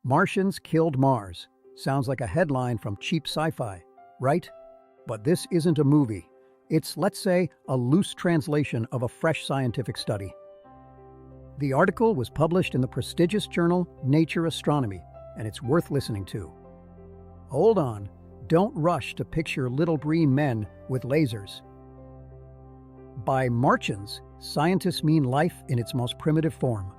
Martians killed Mars. Sounds like a headline from cheap sci-fi, right? But this isn't a movie. It's, let's say, a loose translation of a fresh scientific study. The article was published in the prestigious journal Nature Astronomy, and it's worth listening to. Hold on, don't rush to picture little green men with lasers. By Martians, scientists mean life in its most primitive form.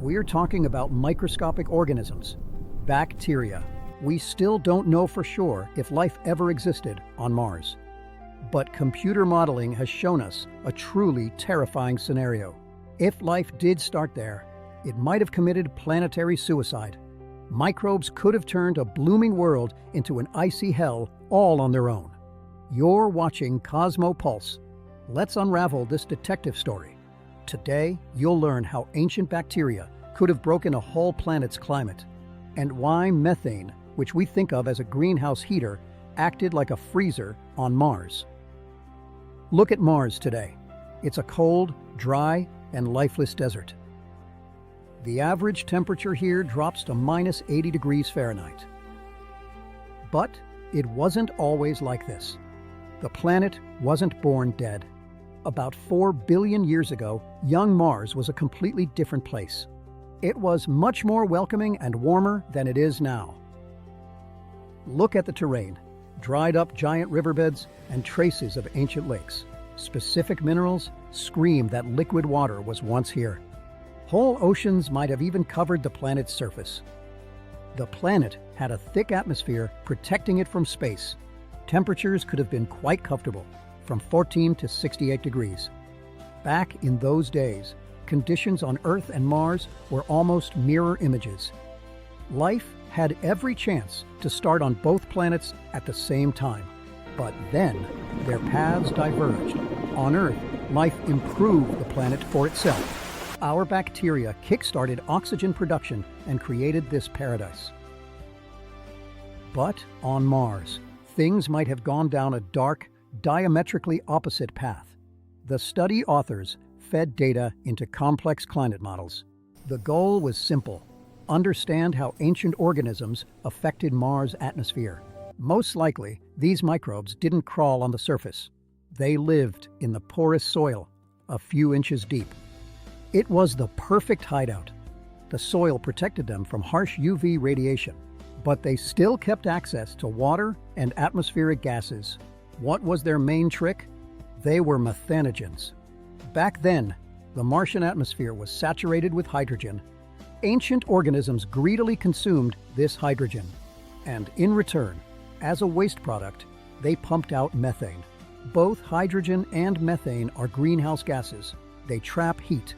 We're talking about microscopic organisms, bacteria. We still don't know for sure if life ever existed on Mars. But computer modeling has shown us a truly terrifying scenario. If life did start there, it might have committed planetary suicide. Microbes could have turned a blooming world into an icy hell all on their own. You're watching Cosmo Pulse. Let's unravel this detective story. Today, you'll learn how ancient bacteria could have broken a whole planet's climate, and why methane, which we think of as a greenhouse heater, acted like a freezer on Mars. Look at Mars today. It's a cold, dry, and lifeless desert. The average temperature here drops to minus 80 degrees Fahrenheit. But it wasn't always like this. The planet wasn't born dead. About 4 billion years ago, young Mars was a completely different place. It was much more welcoming and warmer than it is now. Look at the terrain. Dried up giant riverbeds and traces of ancient lakes. Specific minerals scream that liquid water was once here. Whole oceans might have even covered the planet's surface. The planet had a thick atmosphere protecting it from space. Temperatures could have been quite comfortable, from 14 to 68 degrees. Back in those days, conditions on Earth and Mars were almost mirror images. Life had every chance to start on both planets at the same time. But then, their paths diverged. On Earth, life improved the planet for itself. Our bacteria kick-started oxygen production and created this paradise. But on Mars, things might have gone down a dark, diametrically opposite path. The study authors fed data into complex climate models. The goal was simple: understand how ancient organisms affected Mars' atmosphere. Most likely, these microbes didn't crawl on the surface. They lived in the porous soil, a few inches deep. It was the perfect hideout. The soil protected them from harsh UV radiation, but they still kept access to water and atmospheric gases. What was their main trick? They were methanogens. Back then, the Martian atmosphere was saturated with hydrogen. Ancient organisms greedily consumed this hydrogen, and in return, as a waste product, they pumped out methane. Both hydrogen and methane are greenhouse gases. They trap heat.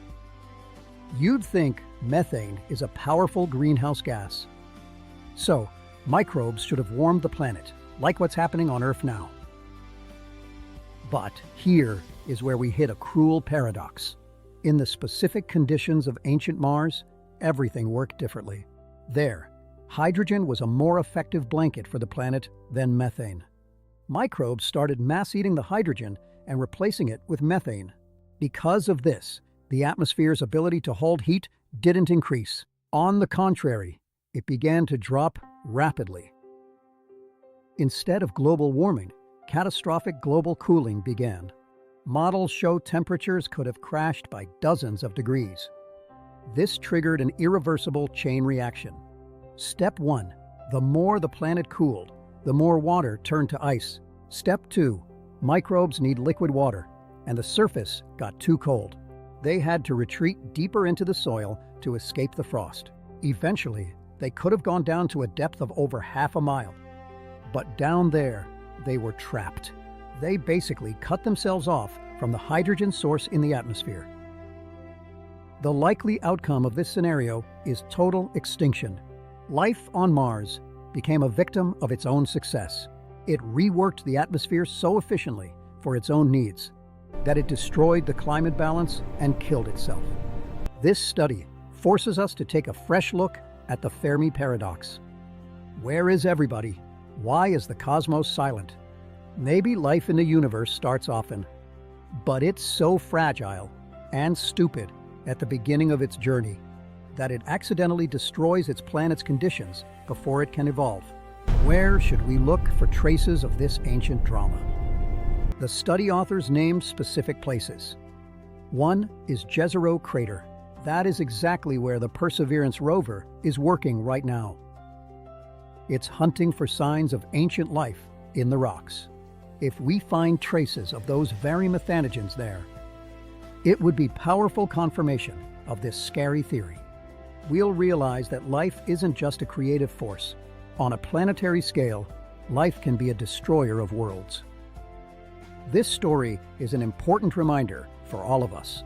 You'd think methane is a powerful greenhouse gas. So, microbes should have warmed the planet, like what's happening on Earth now. But here is where we hit a cruel paradox. In the specific conditions of ancient Mars, everything worked differently. There, hydrogen was a more effective blanket for the planet than methane. Microbes started mass-eating the hydrogen and replacing it with methane. Because of this, the atmosphere's ability to hold heat didn't increase. On the contrary, it began to drop rapidly. Instead of global warming, catastrophic global cooling began. Models show temperatures could have crashed by dozens of degrees. This triggered an irreversible chain reaction. Step 1. The more the planet cooled, the more water turned to ice. Step 2. Microbes need liquid water, and the surface got too cold. They had to retreat deeper into the soil to escape the frost. Eventually, they could have gone down to a depth of over half a mile. But down there, they were trapped. They basically cut themselves off from the hydrogen source in the atmosphere. The likely outcome of this scenario is total extinction. Life on Mars became a victim of its own success. It reworked the atmosphere so efficiently for its own needs that it destroyed the climate balance and killed itself. This study forces us to take a fresh look at the Fermi paradox. Where is everybody? Why is the cosmos silent? Maybe life in the universe starts often, but it's so fragile and stupid at the beginning of its journey. that it accidentally destroys its planet's conditions before it can evolve. Where should we look for traces of this ancient drama? The study authors named specific places. One is Jezero Crater. That is exactly where the Perseverance rover is working right now. It's hunting for signs of ancient life in the rocks. If we find traces of those very methanogens there, it would be powerful confirmation of this scary theory. We'll realize that life isn't just a creative force. On a planetary scale, life can be a destroyer of worlds. This story is an important reminder for all of us.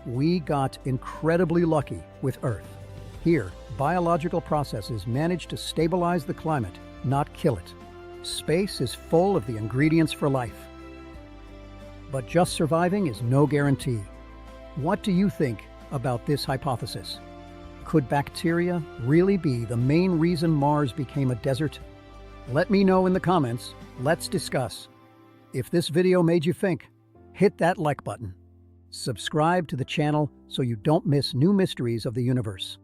We got incredibly lucky with Earth. Here, biological processes manage to stabilize the climate, not kill it. Space is full of the ingredients for life. But just surviving is no guarantee. What do you think about this hypothesis? Could bacteria really be the main reason Mars became a desert? Let me know in the comments. Let's discuss. If this video made you think, hit that like button. Subscribe to the channel so you don't miss new mysteries of the universe.